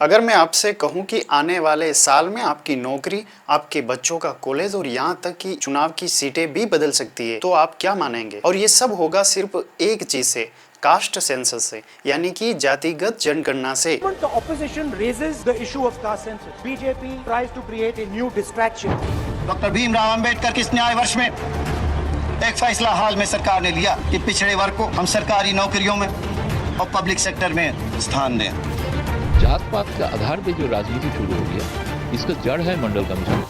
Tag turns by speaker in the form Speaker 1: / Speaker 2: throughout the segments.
Speaker 1: अगर मैं आपसे कहूं कि आने वाले साल में आपकी नौकरी, आपके बच्चों का कॉलेज और यहां तक कि चुनाव की सीटें भी बदल सकती है, तो आप क्या मानेंगे? और ये सब होगा सिर्फ एक चीज से, कास्ट सेंसस से, यानी कि जातिगत जनगणना से।
Speaker 2: The opposition raises the issue of caste census. BJP tries to create a new distraction.
Speaker 3: Doctor Bhimrao Ambedkar के इस न्याय वर्ष में एक फैसला हाल में सरकार ने लिया कि पिछड़े वर्ग को हम सरकारी नौकरियों में और पब्लिक सेक्टर में स्थान दें।
Speaker 4: जात पात के आधार पे जो राजनीति शुरू हो गया, इसका जड़ है मंडल कमीशन।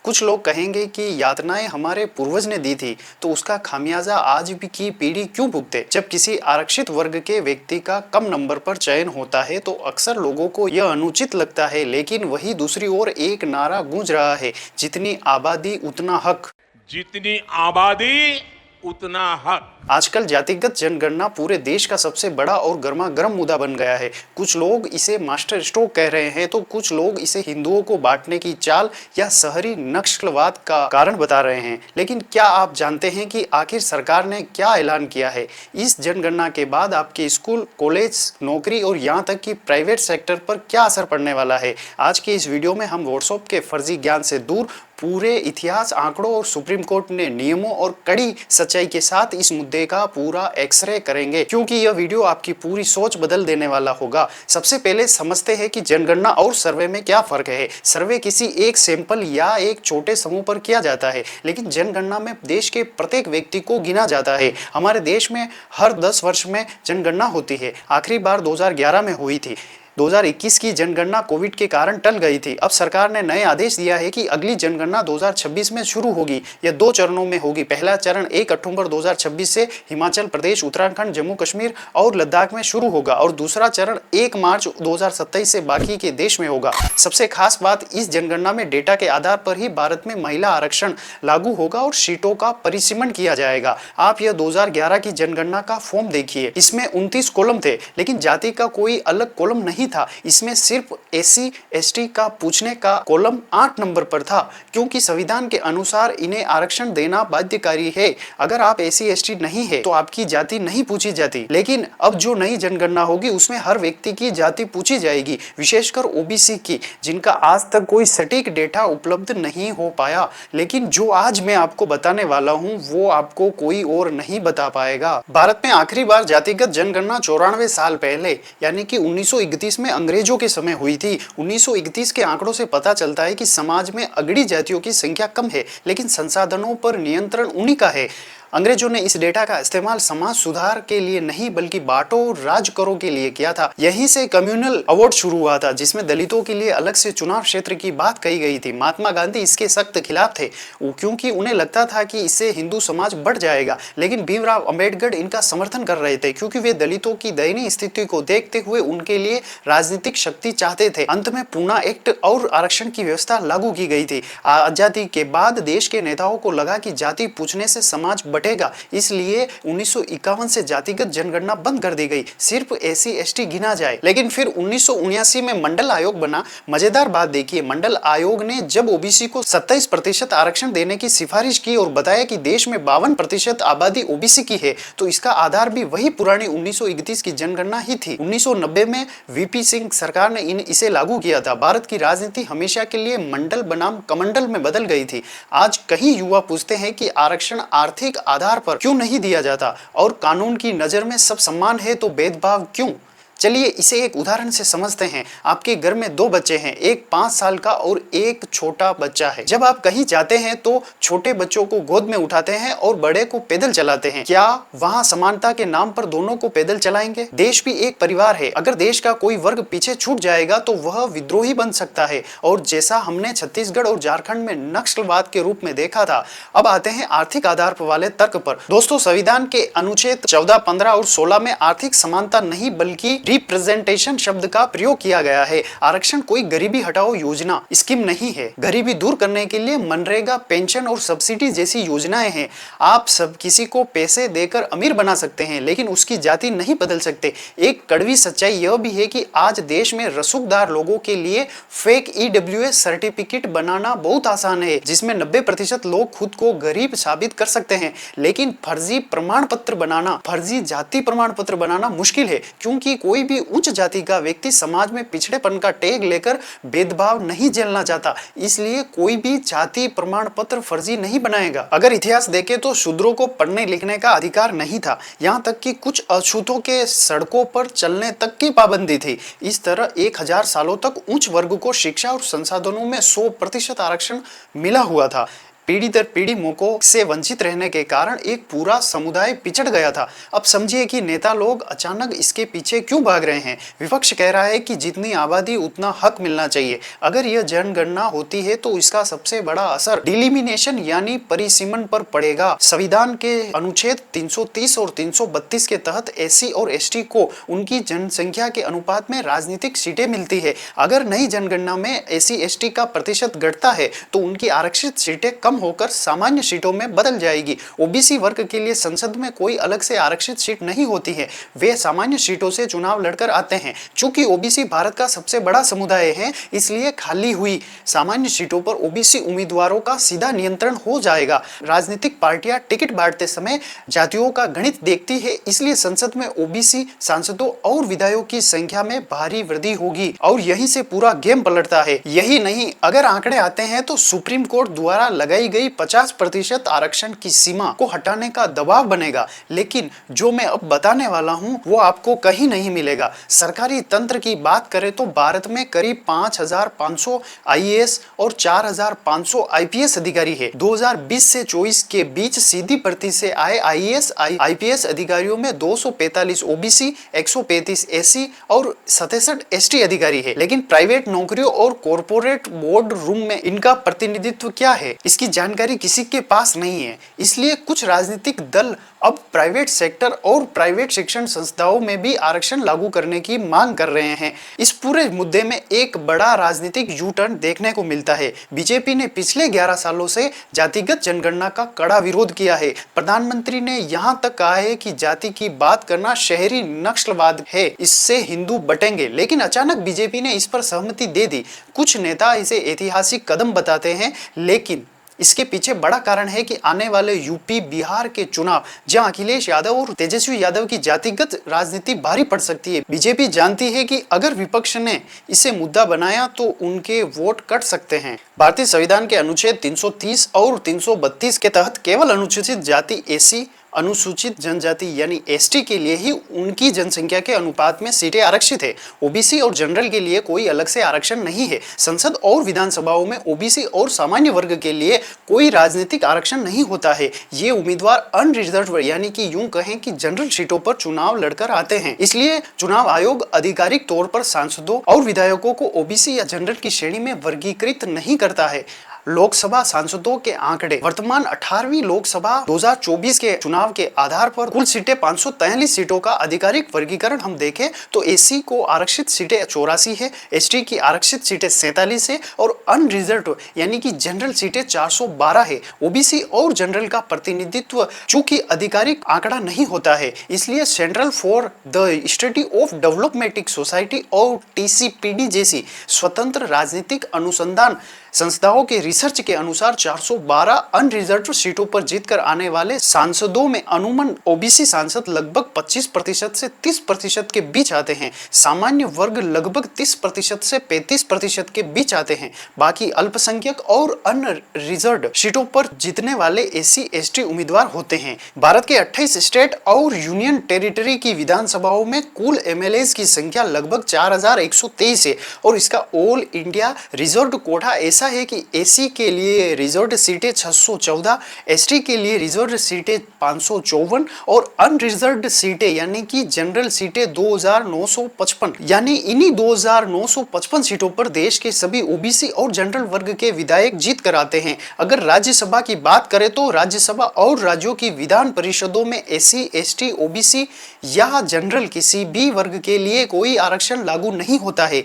Speaker 1: कुछ लोग कहेंगे कि यातनाएं हमारे पूर्वज ने दी थी, तो उसका खामियाजा आज भी की पीढ़ी क्यों भुगते? जब किसी आरक्षित वर्ग के व्यक्ति का कम नंबर पर चयन होता है तो अक्सर लोगों को यह अनुचित लगता है, लेकिन वही दूसरी ओर एक नारा गूंज रहा है, जितनी आबादी उतना हक।
Speaker 5: जितनी आबादी उतना हक।
Speaker 1: आजकल जातिगत जनगणना पूरे देश का सबसे बड़ा और गर्मागर्म मुद्दा बन गया है। कुछ लोग इसे मास्टर स्ट्रोक कह रहे हैं, तो कुछ लोग इसे हिंदुओं को बांटने की चाल या शहरी नक्सलवाद का कारण बता रहे हैं। लेकिन क्या आप जानते हैं कि आखिर सरकार ने क्या ऐलान किया है? इस जनगणना के बाद आपके स्कूल, कॉलेज, नौकरी और यहाँ तक कि प्राइवेट सेक्टर पर क्या असर पड़ने वाला है? आज के इस वीडियो में हम व्हाट्सएप के फर्जी ज्ञान से दूर पूरे इतिहास, आंकड़ों और सुप्रीम कोर्ट ने नियमों और कड़ी सच्चाई के साथ इस मुद्दे का पूरा एक्सरे करेंगे, क्योंकि यह वीडियो आपकी पूरी सोच बदल देने वाला होगा। सबसे पहले समझते हैं कि जनगणना और सर्वे में क्या फर्क है। सर्वे किसी एक सैंपल या एक छोटे समूह पर किया जाता है, लेकिन जनगणना में देश के प्रत्येक व्यक्ति को गिना जाता है। हमारे देश में हर 10 वर्ष में जनगणना होती है। आखिरी बार 2011 में हुई थी। 2021 की जनगणना कोविड के कारण टल गई थी। अब सरकार ने नए आदेश दिया है कि अगली जनगणना 2026 में शुरू होगी। यह 2 चरणों में होगी। पहला चरण 1 अक्टूबर 2026 से हिमाचल प्रदेश, उत्तराखंड, जम्मू कश्मीर और लद्दाख में शुरू होगा और दूसरा चरण 1 मार्च 2027 से बाकी के देश में होगा। सबसे खास बात, इस जनगणना में डेटा के आधार पर ही भारत में महिला आरक्षण लागू होगा और सीटों का परिसीमन किया जाएगा। आप यह 2011 की जनगणना का फॉर्म देखिए, इसमें 29 कॉलम थे, लेकिन जाति का कोई अलग कॉलम नहीं था। इसमें सिर्फ एससी एसटी का पूछने का कॉलम 8 नंबर पर था, क्योंकि संविधान के अनुसार इन्हें आरक्षण देना बाध्यकारी है। अगर आप एससी एसटी नहीं है तो आपकी जाति नहीं पूछी जाती। लेकिन अब जो नई जनगणना होगी उसमें हर व्यक्ति की जाति पूछी जाएगी, विशेषकर ओबीसी की, जिनका आज तक कोई सटीक डेटा उपलब्ध नहीं हो पाया। लेकिन जो आज मैं आपको बताने वाला हूं वो आपको कोई और नहीं बता पाएगा। भारत में आखिरी बार जातिगत जनगणना 94 साल पहले यानी कि 1931 में अंग्रेजों के समय हुई थी। 1931 के आंकड़ों से पता चलता है कि समाज में अगड़ी जातियों की संख्या कम है, लेकिन संसाधनों पर नियंत्रण उन्हीं का है। अंग्रेजों ने इस डेटा का इस्तेमाल समाज सुधार के लिए नहीं बल्कि बांटो और राज करो के लिए किया था। यहीं से कम्युनल अवार्ड शुरू हुआ था, जिसमें दलितों के लिए अलग से चुनाव क्षेत्र की बात कही गई थी। महात्मा गांधी इसके सख्त खिलाफ थे, क्योंकि उन्हें लगता था कि इससे हिंदू समाज बढ़ जाएगा। लेकिन भीमराव अंबेडकर इनका समर्थन कर रहे थे, क्योंकि वे दलितों की दयनीय स्थिति को देखते हुए उनके लिए राजनीतिक शक्ति चाहते थे। अंत में पूना एक्ट और आरक्षण की व्यवस्था लागू की गई थी। आजादी के बाद देश के नेताओं को लगा कि जाति पूछने से समाज बटेगा, इसलिए 1951 से जातिगत जनगणना बंद कर दी गई, सिर्फ एससी एसटी गिना जाए। लेकिन फिर 1979 में मंडल आयोग बना। मजेदार बात देखिए, मंडल आयोग ने जब ओबीसी को 27% आरक्षण देने की सिफारिश की और बताया कि देश में 52% आबादी ओबीसी की है, तो इसका आधार भी वही पुरानी 1931 की जनगणना ही थी। 1990 में वीपी सिंह सरकार ने इसे लागू किया था। भारत की राजनीति हमेशा के लिए मंडल बनाम कमंडल में बदल गई थी। आज कई युवा पूछते हैं कि आरक्षण आर्थिक आधार पर क्यों नहीं दिया जाता, और कानून की नजर में सब समान है तो भेदभाव क्यों? चलिए इसे एक उदाहरण से समझते हैं। आपके घर में 2 बच्चे हैं, एक 5 साल का और एक छोटा बच्चा है। जब आप कहीं जाते हैं तो छोटे बच्चों को गोद में उठाते हैं और बड़े को पैदल चलाते हैं। क्या वहां समानता के नाम पर दोनों को पैदल चलाएंगे? देश भी एक परिवार है। अगर देश का कोई वर्ग पीछे छूट जाएगा तो वह विद्रोही बन सकता है, और जैसा हमने छत्तीसगढ़ और झारखंड में नक्सलवाद के रूप में देखा था। अब आते हैं आर्थिक आधार वाले तर्क पर। दोस्तों, संविधान के अनुच्छेद 14, 15 और 16 में आर्थिक समानता नहीं बल्कि रिप्रेजेंटेशन शब्द का प्रयोग किया गया है। आरक्षण कोई गरीबी हटाओ योजना स्कीम नहीं है। गरीबी दूर करने के लिए मनरेगा, पेंशन और सब्सिडी जैसी योजनाएं हैं। आप सब किसी को पैसे देकर अमीर बना सकते हैं, लेकिन उसकी जाति नहीं बदल सकते। एक कड़वी सच्चाई यह भी है कि आज देश में रसूखदार लोगों के लिए फेक ईडब्ल्यूएस सर्टिफिकेट बनाना बहुत आसान है, जिसमें 90% लोग खुद को गरीब साबित कर सकते हैं। लेकिन फर्जी प्रमाण पत्र बनाना, फर्जी जाति प्रमाण पत्र बनाना मुश्किल है, क्योंकि कोई कोई भी उच्च जाति का व्यक्ति समाज में पिछड़ेपन का टैग लेकर भेदभाव नहीं झेलना चाहता, इसलिए कोई भी जाति प्रमाण पत्र फर्जी नहीं बनाएगा। अगर इतिहास देखें तो शूद्रों को पढ़ने लिखने का अधिकार नहीं था, यहाँ तक कि कुछ अछूतों के सड़कों पर चलने तक की पाबंदी थी। इस तरह 1000 सालों तक उच्च वर्ग को शिक्षा और संसाधनों में 100% आरक्षण मिला हुआ था। पीढ़ी दर पीढ़ी मौकों से वंचित रहने के कारण एक पूरा समुदाय पिछड़ गया था। अब समझिए कि नेता लोग अचानक इसके पीछे क्यों भाग रहे हैं। विपक्ष कह रहा है कि जितनी आबादी उतना हक मिलना चाहिए। अगर यह जनगणना होती है तो इसका सबसे बड़ा असर डिलिमिनेशन यानी परिसीमन पर पड़ेगा। संविधान के अनुच्छेद 330 और 332 के तहत एससी और एसटी को उनकी जनसंख्या के अनुपात में राजनीतिक सीटें मिलती है। अगर नई जनगणना में एससी एसटी का प्रतिशत घटता है तो उनकी आरक्षित सीटें कम होकर सामान्य सीटों में बदल जाएगी। ओबीसी वर्ग के लिए संसद में कोई अलग से आरक्षित सीट नहीं होती है, वे सामान्य सीटों से चुनाव लड़कर आते हैं। चूंकि ओबीसी भारत का सबसे बड़ा समुदाय है, इसलिए खाली हुई सामान्य सीटों पर ओबीसी उम्मीदवारों का सीधा नियंत्रण हो जाएगा। राजनीतिक पार्टियां टिकट बांटते समय जातियों का गणित देखती है, इसलिए संसद में ओबीसी सांसदों और विधायकों की संख्या में भारी वृद्धि होगी और यहीं से पूरा गेम पलटता है। यही नहीं, अगर आंकड़े आते हैं तो सुप्रीम कोर्ट द्वारा लगाई गई 50% आरक्षण की सीमा को हटाने का दबाव बनेगा। लेकिन जो मैं अब बताने वाला हूं वो आपको कहीं नहीं मिलेगा। सरकारी तंत्र की बात करें तो भारत में करीब 5500 आईएएस और 4500 आईपीएस अधिकारी है। 2020 से 24 के बीच सीधी भर्ती से आए आईएएस आईपीएस अधिकारियों में 245 ओबीसी, 135 एससी और 67 एसटी अधिकारी है। लेकिन प्राइवेट नौकरियों और कॉर्पोरेट बोर्ड रूम में इनका प्रतिनिधित्व क्या है, इसकी जानकारी किसी के पास नहीं है। इसलिए कुछ राजनीतिक दल अब प्राइवेट सेक्टर और प्राइवेट शिक्षण संस्थाओं में भी आरक्षण लागू करने की मांग कर रहे हैं। इस पूरे मुद्दे में एक बड़ा राजनीतिक यू टर्न देखने को मिलता है। बीजेपी ने पिछले 11 सालों से जातिगत जनगणना का कड़ा विरोध किया है। प्रधानमंत्री ने यहां तक कहा है कि जाति की बात करना शहरी नक्सलवाद है, इससे हिंदू बटेंगे। लेकिन अचानक बीजेपी ने इस पर सहमति दे दी। कुछ नेता इसे ऐतिहासिक कदम बताते हैं, लेकिन इसके पीछे बड़ा कारण है कि आने वाले यूपी बिहार के चुनाव, जहां अखिलेश यादव और तेजस्वी यादव की जातिगत राजनीति भारी पड़ सकती है। बीजेपी जानती है कि अगर विपक्ष ने इसे मुद्दा बनाया तो उनके वोट कट सकते हैं। भारतीय संविधान के अनुच्छेद 330 और 332 के तहत केवल अनुसूचित जाति एससी, अनुसूचित जनजाति यानी एसटी के लिए ही उनकी जनसंख्या के अनुपात में सीटें आरक्षित है। ओबीसी और जनरल के लिए कोई अलग से आरक्षण नहीं है। संसद और विधानसभाओं में ओबीसी और सामान्य वर्ग के लिए कोई राजनीतिक आरक्षण नहीं होता है। ये उम्मीदवार अनरिजर्व यानी कि यूं कहें कि जनरल सीटों पर चुनाव लड़कर आते हैं। इसलिए चुनाव आयोग आधिकारिक तौर पर सांसदों और विधायकों को ओबीसी या जनरल की श्रेणी में वर्गीकृत नहीं करता है। लोकसभा सांसदों के आंकड़े वर्तमान 18वीं लोकसभा 2024 के चुनाव के आधार पर कुल सीटें 543 सीटों का आधिकारिक वर्गीकरण हम देखें तो एससी को आरक्षित सीटें 84 है, एसटी की आरक्षित सीटें 47 है और अनरिजर्व यानी कि जनरल सीटें 412 है। ओबीसी और जनरल का प्रतिनिधित्व चूंकि आधिकारिक आंकड़ा नहीं होता है, इसलिए central for the study of developmental society और टीसीपीडी जैसी स्वतंत्र राजनीतिक अनुसंधान संस्थाओं के रिसर्च के अनुसार 412 अनरिजर्व सीटों पर जीतकर आने वाले सांसदों में अनुमान ओबीसी सांसद लगभग 25% से 30% के बीच आते हैं। सामान्य वर्ग लगभग 30% से 35% के बीच आते हैं। बाकी अल्पसंख्यक और अनरिजर्व सीटों पर जीतने वाले एससी एसटी उम्मीदवार होते हैं। भारत के 28 स्टेट और यूनियन टेरिटरी की विधानसभाओं में कुल एमएलएज की संख्या लगभग 4123 है और इसका ऑल इंडिया रिजर्व कोटा ऐसा है कि एससी के लिए रिजर्व सीटें 614, एसटी के लिए रिजर्व सीटें 554 और अनरिजर्व सीटें यानी कि जनरल सीटें 2955। यानी इन्हीं 2955 सीटों पर देश के सभी ओबीसी और जनरल वर्ग के विधायक जीत कर आते हैं। अगर राज्यसभा की बात करें तो राज्यसभा और राज्यों की विधान परिषदों में एससी, एसटी, ओबीसी या जनरल किसी भी वर्ग के लिए कोई आरक्षण लागू नहीं होता है।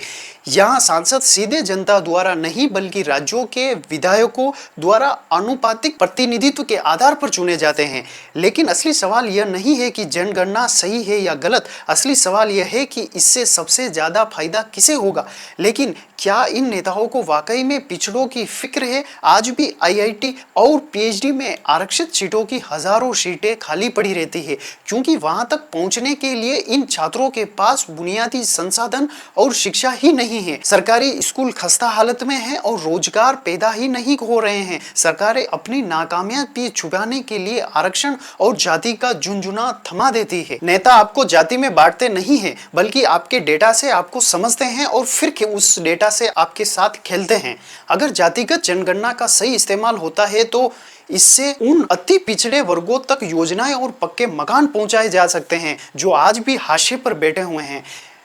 Speaker 1: यहाँ सांसद सीधे जनता द्वारा नहीं बल्कि कि राज्यों के विधायकों द्वारा आनुपातिक प्रतिनिधित्व के आधार पर चुने जाते हैं। लेकिन असली सवाल यह नहीं है कि जनगणना सही है या गलत, असली सवाल यह है कि इससे सबसे ज्यादा फायदा किसे होगा। लेकिन क्या इन नेताओं को वाकई में पिछड़ों की फिक्र है? आज भी आईआईटी और पीएचडी में आरक्षित सीटों की हजारों सीटें खाली पड़ी रहती है, क्योंकि वहां तक पहुंचने के लिए इन छात्रों के पास बुनियादी संसाधन और शिक्षा ही नहीं है। सरकारी स्कूल खस्ता हालत में है और रोजगार पैदा ही नहीं हो रहे हैं। सरकारें अपनी नाकामयाबी छुपाने के लिए आरक्षण और जाति का झुंझुना थमा देती है। नेता आपको जाति में बांटते नहीं है, बल्कि आपके डेटा से आपको समझते हैं और फिर उस डेटा से आपके साथ खेलते हैं। अगर जातिगत जनगणना का सही इस्तेमाल होता है तो इससे उन अति पिछड़े वर्गों तक योजनाएं और पक्के मकान पहुंचाए जा सकते हैं जो आज भी हाशिए पर बैठे हुए हैं।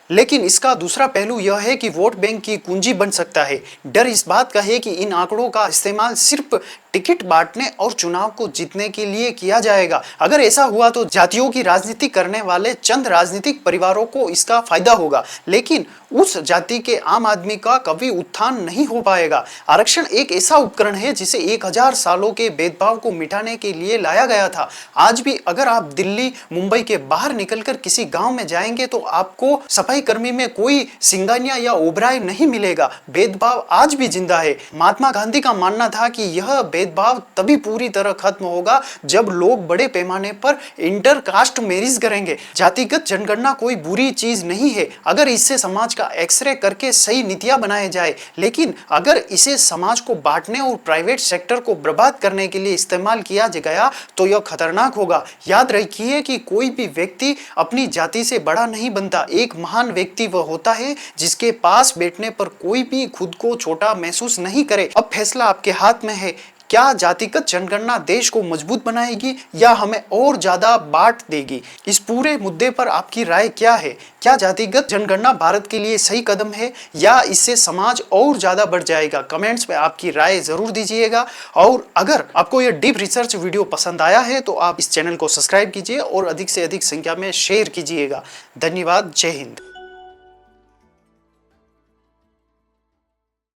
Speaker 1: लेकिन इसका दूसरा पहलू यह है कि वोट बैंक की कुंजी बन सकता है। डर इस बात का है कि इन आंकड़ों का इस्तेमाल सिर्फ टिकट बांटने और चुनाव को जीतने के लिए किया जाएगा। अगर ऐसा हुआ तो जातियों की राजनीति करने वाले चंद राजनीतिक परिवारों को इसका फायदा होगा, लेकिन उस जाति के आम आदमी का कभी उत्थान नहीं हो पाएगा। आरक्षण एक ऐसा उपकरण है जिसे 1000 सालों के भेदभाव को मिटाने के लिए लाया गया था। आज भी अगर आप दिल्ली, मुंबई के बाहर निकलकर किसी गांव में जाएंगे तो आपको सफाई कर्मी में कोई सिंगानिया या ओबराय नहीं मिलेगा। भेदभाव आज भी जिंदा है। महात्मा गांधी का मानना था कि यह भेदभाव तभी पूरी तरह खत्म होगा जब लोग बड़े पैमाने पर इंटर कास्ट मैरिज करेंगे। जातिगत जनगणना कोई बुरी चीज नहीं है अगर इससे समाज का एक्सरे करके सही नीतियां बनाए जाए, लेकिन अगर इसे समाज को बांटने और प्राइवेट सेक्टर को बर्बाद करने के लिए इस्तेमाल किया गया तो यह खतरनाक होगा। याद रखिए कि कोई भी व्यक्ति अपनी जाति से बड़ा नहीं बनता। एक महान व्यक्ति वह होता है जिसके पास बैठने पर कोई भी खुद को छोटा महसूस नहीं करे। अब फैसला आपके हाथ में है। क्या जातिगत जनगणना देश को मजबूत बनाएगी या हमें और ज्यादा बांट देगी? इस पूरे मुद्दे पर आपकी राय क्या है? क्या जातिगत जनगणना भारत के लिए सही कदम है या इससे समाज और ज्यादा बढ़ जाएगा? कमेंट्स में आपकी राय जरूर दीजिएगा। और अगर आपको यह डीप रिसर्च वीडियो पसंद आया है तो आप इस चैनल को सब्सक्राइब कीजिए और अधिक से अधिक संख्या में शेयर कीजिएगा। धन्यवाद। जय हिंद।